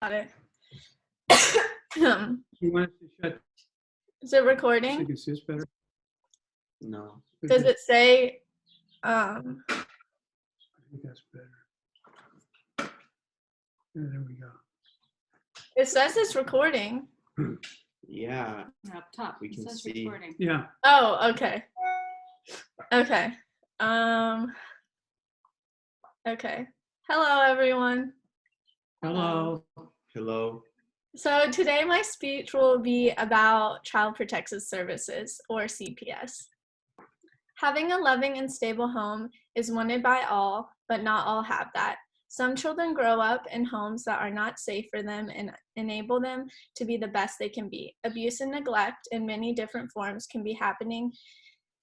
Got it. You want us to shut Is it recording? Sig Assist better? No. Does it say, I think that's better. Yeah, there we go. it says it's recording. Yeah, Up top, We it can says see. recording. Yeah, Oh, okay. Okay. Okay. Hello, everyone. hello. hello. So today my speech will be about Child Protective Services, or CPS. Having a loving and stable home is wanted by all, but not all have that. Some children grow up in homes that are not safe for them and enable them to be the best they can be. Abuse and neglect in many different forms can be happening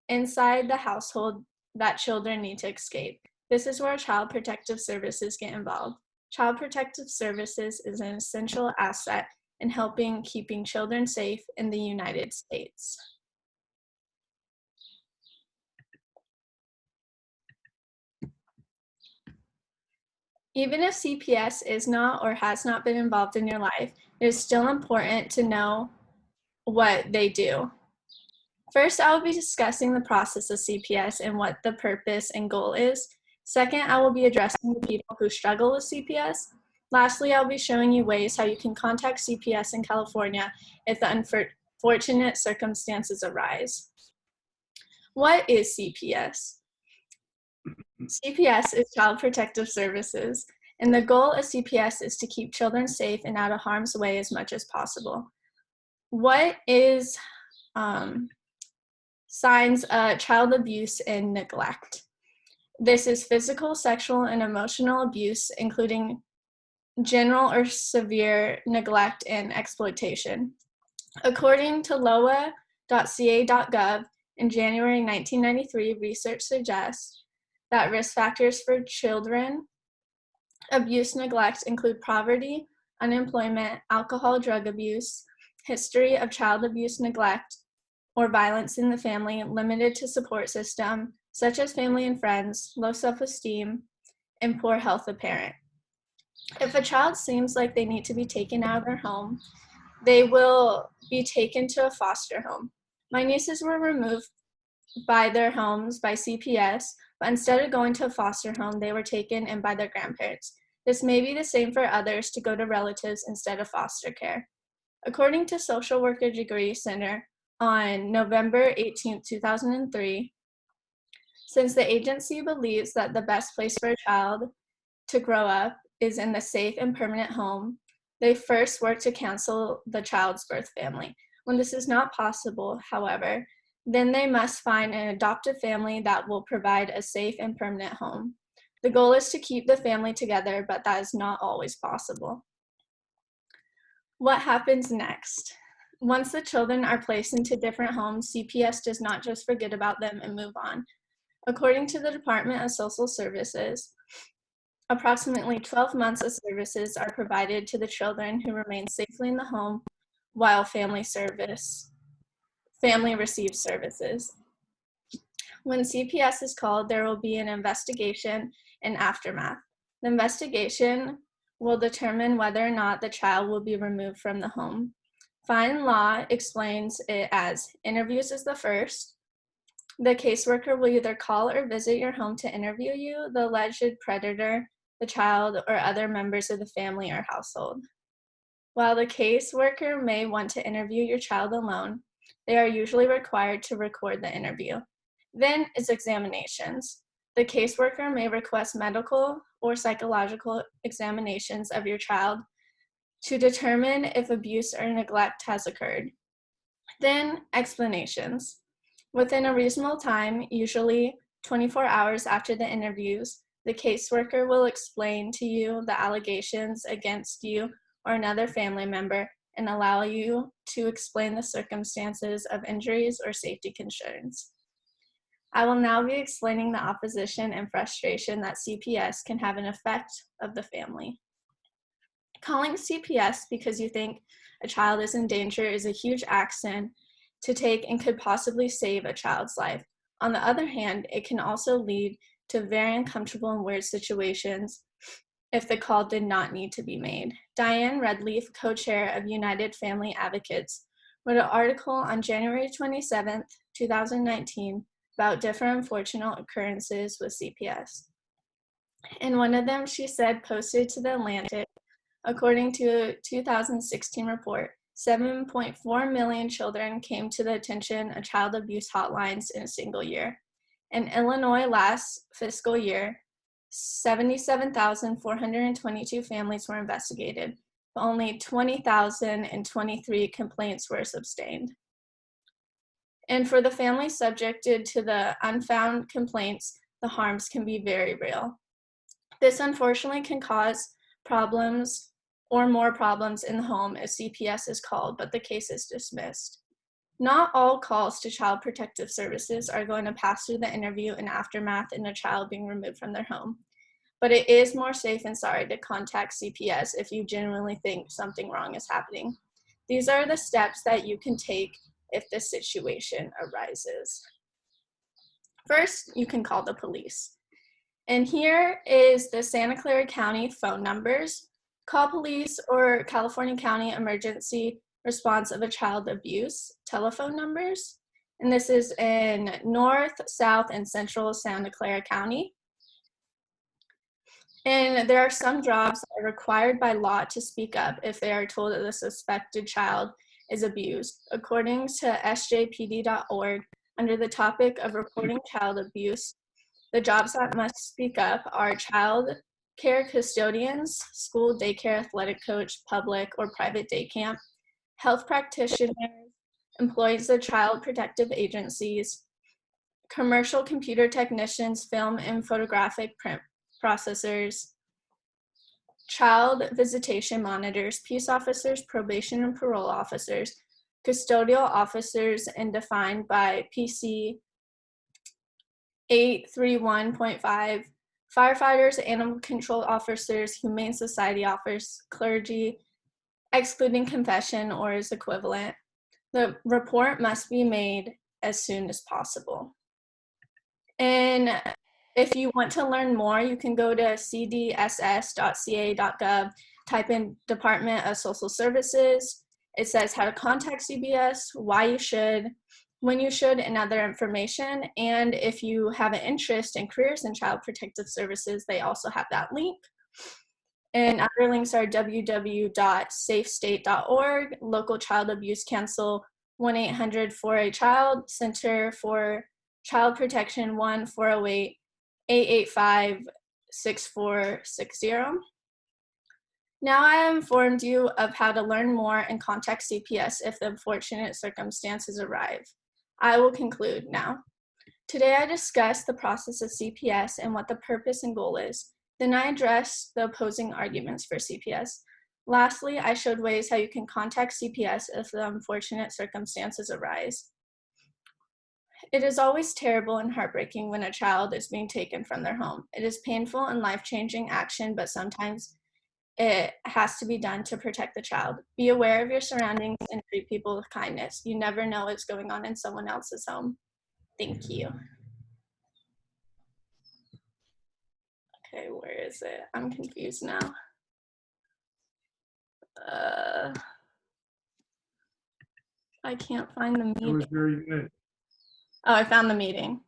inside the household that children need to escape. This is where Child Protective Services get involved. Child Protective Services is an essential asset in helping keeping children safe in the United States. Even if CPS is not or has not been involved in your life, it is still important to know what they do. First, I will be discussing the process of CPS and what the purpose and goal is. Second, I will be addressing the people who struggle with CPS. Lastly, I'll be showing you ways how you can contact CPS in California if the unfortunate circumstances arise. What is CPS? CPS is Child Protective Services, and the goal of CPS is to keep children safe and out of harm's way as much as possible. What is signs of child abuse and neglect? This is physical, sexual, and emotional abuse, including general or severe neglect and exploitation. According to loa.ca.gov, in January 1993, research suggests that risk factors for children abuse neglect include poverty, unemployment, alcohol, drug abuse, history of child abuse, neglect, or violence in the family, limited to support system, such as family and friends, low self-esteem, and poor health of parent. If a child seems like they need to be taken out of their home, they will be taken to a foster home. My nieces were removed by their homes by CPS, but instead of going to a foster home, they were taken in by their grandparents. This may be the same for others to go to relatives instead of foster care. According to Social Worker Degree Center on November 18, 2003, since the agency believes that the best place for a child to grow up is in the safe and permanent home, they first work to cancel the child's birth family. When this is not possible, however, then they must find an adoptive family that will provide a safe and permanent home. The goal is to keep the family together, but that is not always possible. What happens next? Once the children are placed into different homes, CPS does not just forget about them and move on. According to the Department of Social Services, approximately 12 months of services are provided to the children who remain safely in the home while family receives services. When CPS is called, there will be an investigation and aftermath. The investigation will determine whether or not the child will be removed from the home. Fine law explains it as interviews is the first. The caseworker will either call or visit your home to interview you, the alleged predator, the child, or other members of the family or household. While the caseworker may want to interview your child alone, they are usually required to record the interview. Then is examinations. The caseworker may request medical or psychological examinations of your child to determine if abuse or neglect has occurred. Then explanations. Within a reasonable time, usually 24 hours after the interviews, the caseworker will explain to you the allegations against you or another family member and allow you to explain the circumstances of injuries or safety concerns. I will now be explaining the opposition and frustration that CPS can have an effect of the family. Calling CPS because you think a child is in danger is a huge action to take and could possibly save a child's life. On the other hand, it can also lead to very uncomfortable and weird situations if the call did not need to be made. Diane Redleaf, co-chair of United Family Advocates, wrote an article on January 27th, 2019 about different unfortunate occurrences with CPS. In one of them, she said, posted to the Atlantic, according to a 2016 report, 7.4 million children came to the attention of child abuse hotlines in a single year. In Illinois last fiscal year, 77,422 families were investigated, but only 20,023 complaints were sustained. And for the families subjected to the unfound complaints, the harms can be very real. This unfortunately can cause problems or more problems in the home if CPS is called, but the case is dismissed. Not all calls to Child Protective Services are going to pass through the interview and aftermath in a child being removed from their home, but it is more safe and sorry to contact CPS if you genuinely think something wrong is happening. These are the steps that you can take if this situation arises. First, you can call the police. And here is the Santa Clara County phone numbers. Call police or California County Emergency Response of a Child Abuse telephone numbers. And this is in North, South, and Central Santa Clara County. And there are some jobs that are required by law to speak up if they are told that the suspected child is abused. According to sjpd.org, under the topic of reporting child abuse, the jobs that must speak up are child care custodians, school daycare athletic coach, public or private day camp, health practitioners, employees of child protective agencies, commercial computer technicians, film and photographic print processors, child visitation monitors, peace officers, probation and parole officers, custodial officers, and defined by PC 831.5, firefighters, animal control officers, humane society officers, clergy, excluding confession or its equivalent. The report must be made as soon as possible. And if you want to learn more, you can go to cdss.ca.gov, type in Department of Social Services. It says how to contact CPS, why you should, when you should, and other information. And if you have an interest in careers in child protective services, they also have that link. And other links are www.safestate.org, local child abuse council 1-800-4A-CHILD, Center for Child Protection 1-408-885-6460. Now I have informed you of how to learn more and contact CPS if the unfortunate circumstances arrive. I will conclude now. Today I discussed the process of CPS and what the purpose and goal is. Then I addressed the opposing arguments for CPS. Lastly, I showed ways how you can contact CPS if the unfortunate circumstances arise. It is always terrible and heartbreaking when a child is being taken from their home. It is painful and life-changing action, but sometimes it has to be done to protect the child. Be aware of your surroundings and treat people with kindness. You never know what's going on in someone else's home. Thank you. Okay, where is it? I'm confused now. I can't find the That was meeting. very good. Oh, I found the meeting.